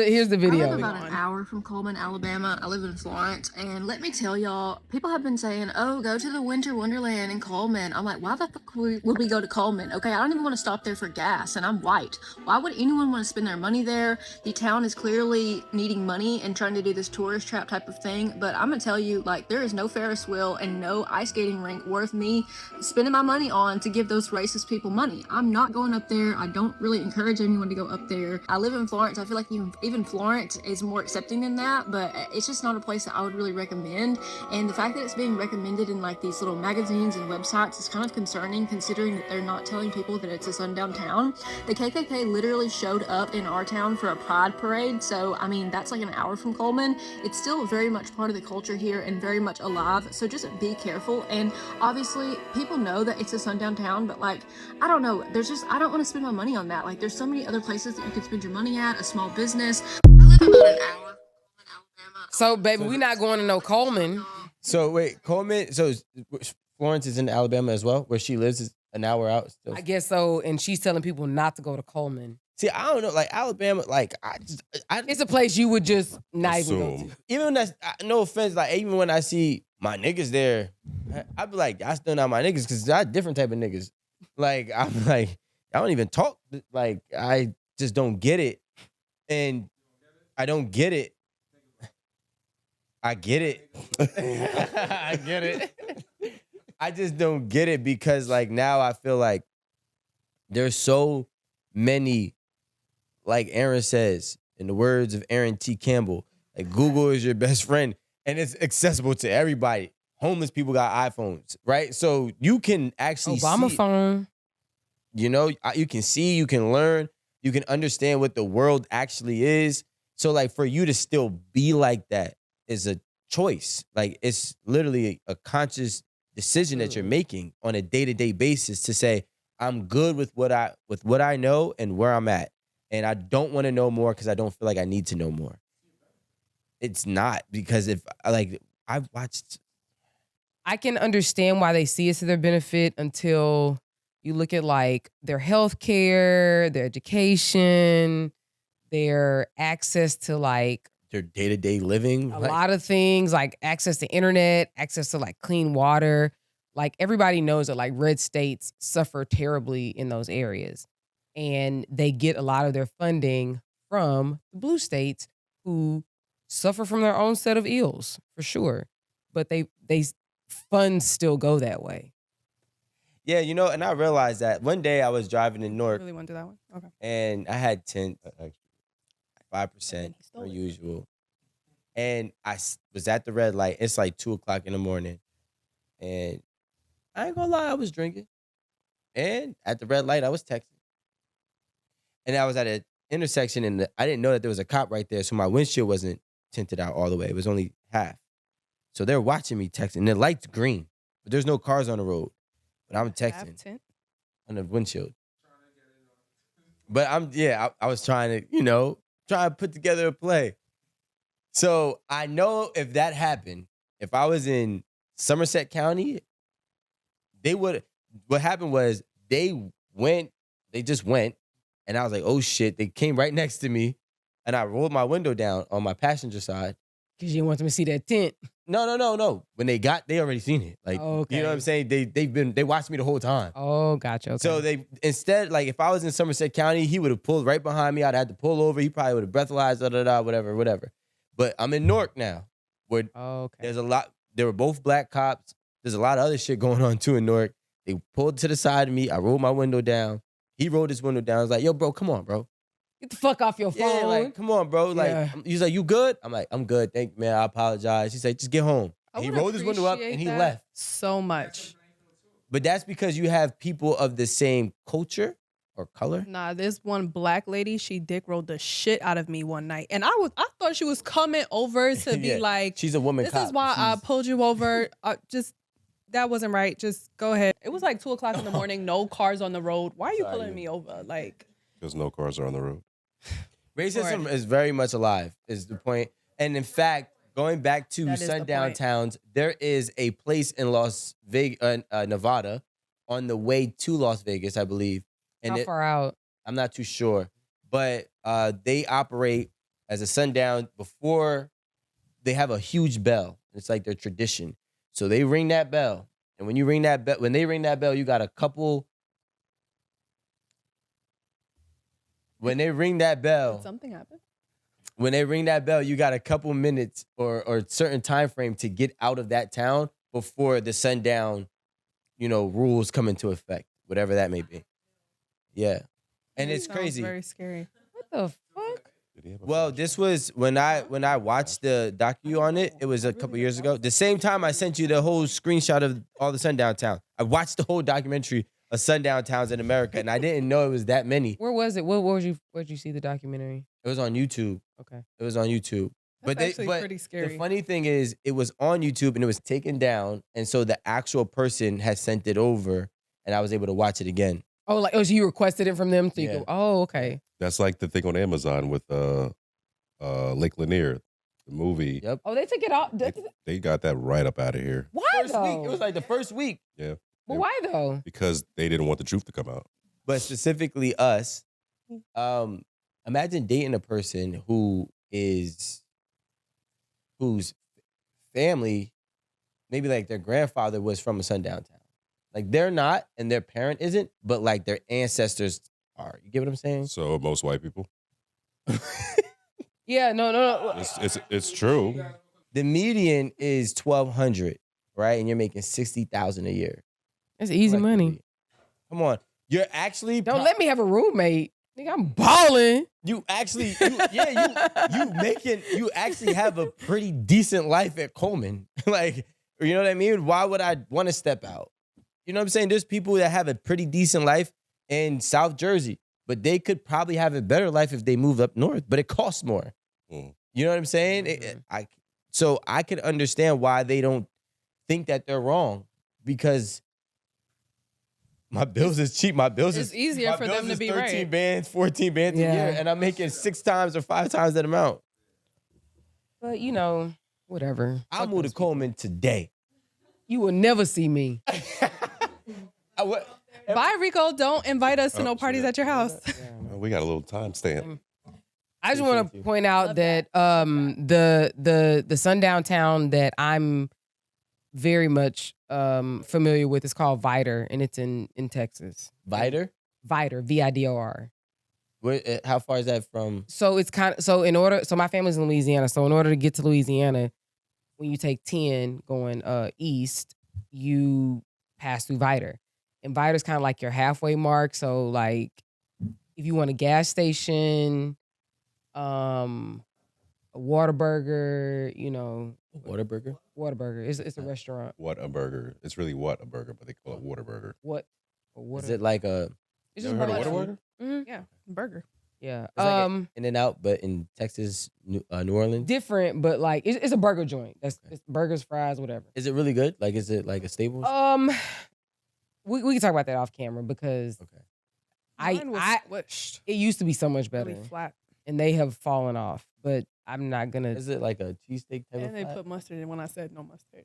Here's the I video. live about an hour from Coleman, Alabama. I live in Florence, and let me tell y'all, people have been saying, "Oh, go to the Winter Wonderland in Coleman." I'm like, why the fuck would we go to Coleman? Okay, I don't even want to stop there for gas, and I'm white. Why would anyone want to spend their money there? The town is clearly needing money and trying to do this tourist trap type of thing. But I'm gonna tell you, like, there is no Ferris wheel and no ice skating rink worth me spending my money on to give those racist people money. I'm not going up there. I don't really encourage anyone to go up there. I live in Florence. I feel like even Florence is more accepting than that, but it's just not a place that I would really recommend. And the fact that it's being recommended in like these little magazines and websites is kind of concerning, considering that they're not telling people that it's a sundown town. The KKK literally showed up in our town for a pride parade, so I mean that's like an hour from Coleman. It's still very much part of the culture here and very much alive, so just be careful. And obviously people know that it's a sundown town, but like, I don't know, I don't want to spend my money on that. Like, there's so many other places that you could spend your money at, a small business. I live about an hour from Alabama. So, baby, we not going to no Coleman. So wait, Coleman. So Florence is in Alabama as well, where she lives is an hour out. Still. I guess so, and she's telling people not to go to Coleman. See, I don't know, like Alabama, like It's a place you would just not even go to. Even when that's no offense, like even when I see my niggas there, I'd be like, that's still not my niggas because they're different type of niggas. Like I'm like, I don't even talk. Like I just don't get it, and I don't get it. I get it. I get it. I just don't get it because like now I feel like there's so many, like Aaron says, in the words of Aaron T. Campbell, like Google is your best friend and it's accessible to everybody. Homeless people got iPhones, right? So you can actually Obama see, phone. you know, you can see, you can learn, you can understand what the world actually is. So like for you to still be like that is a choice. Like it's literally a conscious decision that you're making on a day-to-day basis to say, I'm good with what I know and where I'm at. And I don't want to know more because I don't feel like I need to know more. It's not because if like I've watched. I can understand why they see it to their benefit until you look at like their health care, their education, their access to like their day-to-day living. A lot of things like access to internet, access to like clean water. Like everybody knows that like red states suffer terribly in those areas. And they get a lot of their funding from the blue states who suffer from their own set of ills, for sure. But they funds still go that way. Yeah, you know, and I realized that one day I was driving in Newark. Really want to do that one? Okay. And I had 5% per usual. And I was at the red light. It's like 2:00 in the morning. And I ain't gonna lie, I was drinking. And at the red light, I was texting. And I was at an intersection and I didn't know that there was a cop right there. So my windshield wasn't tinted out all the way. It was only half. So they're watching me texting. The light's green, but there's no cars on the road. But I'm texting on the windshield. But I was trying to, try to put together a play. So I know if that happened, if I was in Somerset County, what happened was they just went, and I was like, oh shit, they came right next to me, and I rolled my window down on my passenger side. Because you didn't want them to see that tent. No. When they already seen it. Like, okay. You know what I'm saying? They watched me the whole time. Oh, gotcha. Okay. So instead, like if I was in Somerset County, he would have pulled right behind me. I'd had to pull over. He probably would have breathalyzed, whatever. But I'm in Newark now, where there's a lot. There were both black cops. There's a lot of other shit going on too in Newark. They pulled to the side of me. I rolled my window down. He rolled his window down. I was like, yo, bro, come on, bro. Get the fuck off your phone. Yeah, like, come on, bro. Like, he's like, you good? I'm like, I'm good. Thank you, man. I apologize. He said, just get home. He rolled his window up and he left. So much. But that's because you have people of the same culture or color. Nah, this one black lady, she dick rolled the shit out of me one night. And I thought she was coming over to be like, she's a woman this cop. is why I pulled you over. That wasn't right. Just go ahead. It was like 2:00 in the morning, no cars on the road. Why are you pulling me over? Like, because no cars are on the road. Racism is very much alive, is the point. And in fact, going back to sundown towns, there is a place in Las Vegas, Nevada, on the way to Las Vegas, I believe. And how far out? I'm not too sure, but they operate as a sundown before they have a huge bell. It's like their tradition. So they ring that bell. And when they ring that bell, you got a couple. When they ring that bell, Did something happen? when they ring that bell, you got a couple minutes or a certain time frame to get out of that town before the sundown, rules come into effect, whatever that may be. Yeah. And it's Sounds crazy. Very scary. What the fuck? Well, this was when I watched the docu on it. It was a couple years ago. The same time I sent you the whole screenshot of all the sundown towns. I watched the whole documentary of sundown towns in America, and I didn't know it was that many. Where was it? Where'd you see the documentary? It was on YouTube. Okay. It was on YouTube. That's actually pretty scary. The funny thing is, it was on YouTube and it was taken down, and so the actual person had sent it over, and I was able to watch it again. Oh, so you requested it from them? So you Yeah. go, oh, okay. That's like the thing on Amazon with Lake Lanier, the movie. Yep. Oh, they took it off. They got that right up out of here Why First though? week. It was like the first week. Yeah. But why though? because they didn't want the truth to come out. But specifically us, imagine dating a person whose family, maybe like their grandfather was from a sundown town. Like they're not, and their parent isn't, but like their ancestors are. You get what I'm saying? So most white people. Yeah, no. It's true. The median is 1,200, right? And you're making 60,000 a year. It's easy money. Come on, you're actually Don't let me have a roommate. Nigga, I'm balling. You actually, you actually have a pretty decent life at Coleman. Like, you know what I mean? Why would I want to step out? You know what I'm saying? There's people that have a pretty decent life in South Jersey, but they could probably have a better life if they moved up north, but it costs more. Mm. You know what I'm saying? So I could understand why they don't think that they're wrong, because my bills is cheap. My bills It's is easier my for bills them to is be 13 right. bands, 14 bands a Yeah. year, and I'm making 6 times or 5 times that amount. But whatever. I'll Fuck move to those people. Coleman today. You will never see me. Bye, Rico. Don't invite us to Oh, no parties shit. at your house. Well, we got a little time stamp. I just want Appreciate to you. point out Love that the sundown town that I'm very much familiar with is called Vidor, and it's in Texas. Vidor? Vidor, Vidor. How far is that from? So it's so my family's in Louisiana. So in order to get to Louisiana, when you take 10 going east, you pass through Vidor. And Vidor's kind of like your halfway mark. So like if you want a gas station, a Whataburger, Whataburger? Whataburger. It's a restaurant. What a burger. It's really what a burger, but they call it Whataburger. What? A Whata- Is it like a It's You just ever heard of burger. Whataburger? Mhm. Yeah, burger. Yeah. it's like In and Out, but in Texas, New Orleans? Different, but like it's a burger joint. It's burgers, fries, whatever. Is it really good? Like, is it like a Staples? We can talk about that off camera because Okay. Mine was I squished. it used to be so much better, Really flat. and they have fallen off. But I'm not gonna. Is it like a cheesesteak type And of they flat? put mustard in when I said no mustard.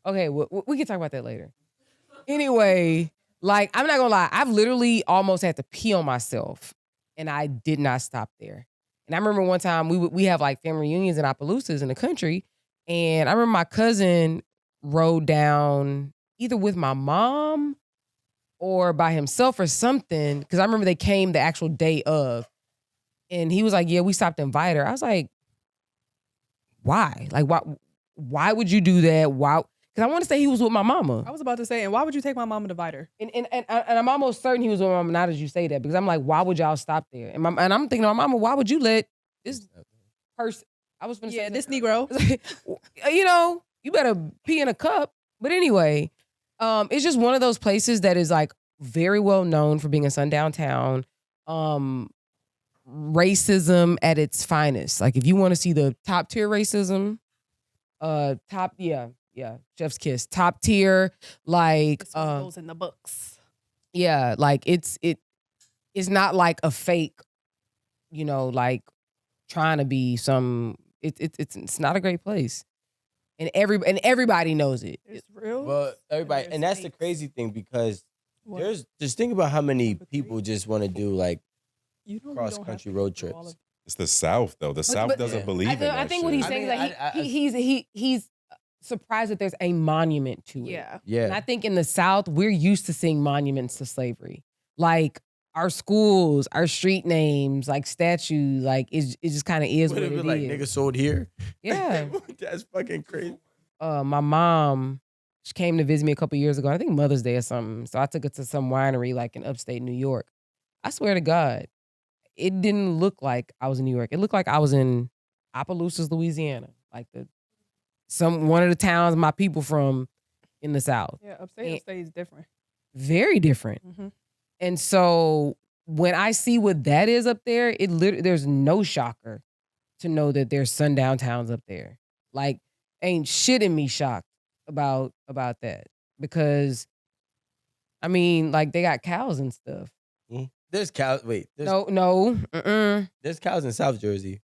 Okay, we can talk about that later. Anyway, like I'm not gonna lie, I've literally almost had to pee on myself, and I did not stop there. And I remember one time we have like family reunions in Opelousas in the country, and I remember my cousin rode down either with my mom or by himself or something, because I remember they came the actual day of, and he was like, "Yeah, we stopped in Vidor." I was like, "Why? Like, why would you do that? Why?" Because I want to say he was with my mama. I was about to say, and why would you take my mama to Vidor? And I'm almost certain he was with my mama. Now that you say that, because I'm like, why would y'all stop there? And I'm thinking to my mama, why would you let this person? I was gonna Yeah, say this Negro. you better pee in a cup. But anyway, it's just one of those places that is like very well known for being a sundown town. Racism at its finest. Like if you want to see the top tier racism, chef's kiss, top tier, like This one goes in the books. yeah, like it's not like a fake, like trying to be some. It's not a great place, and everybody knows it. It's real. Well, everybody, There's and that's the snakes. crazy thing, because What? there's just think about how many Number 3? people just want to do like You know we cross don't have country to road do all trips. of- It's the South though. The South but- doesn't believe in that I think what he's shit. saying I mean, is that he's surprised that there's a monument to it. Yeah. And I Yeah. think in the South, we're used to seeing monuments to slavery. Like our schools, our street names, like statues, like it just kind of is Would what it it be like is. nigga sold here? Yeah. That's fucking crazy. My mom, she came to visit me a couple years ago. I think Mother's Day or something. So I took her to some winery like in upstate New York. I swear to God, it didn't look like I was in New York. It looked like I was in Opelousas, Louisiana, like one of the towns my people from in the South. Yeah, upstate And- is different. Very different. Mm-hmm. And so when I see what that is up there, there's no shocker to know that there's sundown towns up there. Like, ain't shit in me shocked about that, because I mean, like, they got cows and stuff. There's cows. Wait. There's cows in South Jersey,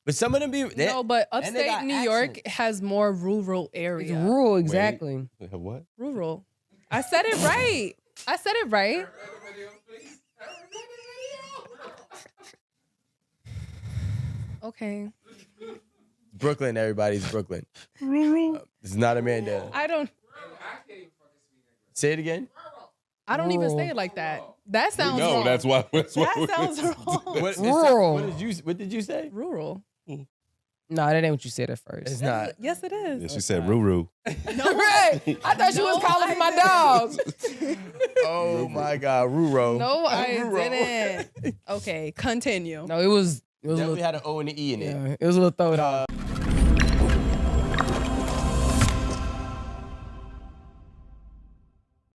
but some of them be. No, but and they upstate got New York accents. has more rural it's area. rural, exactly. What? Rural. I said it right. I said it right. Okay. Brooklyn, everybody's Brooklyn. It's not Amanda. I don't Say it again. even Rural. say it like that. That sounds No, wrong. that's why. That's why That sounds wrong. Rural. What did you say? Rural. No, that ain't what you said at first. It's not. Yes, it is. Yeah, she said Ruru. Right. I thought she was No, calling for my dog. Oh my God, Ruro. No, I Ruro. didn't. Okay, continue. No, it was a Definitely little, had an O and an E in it. yeah, it was a little throw it off.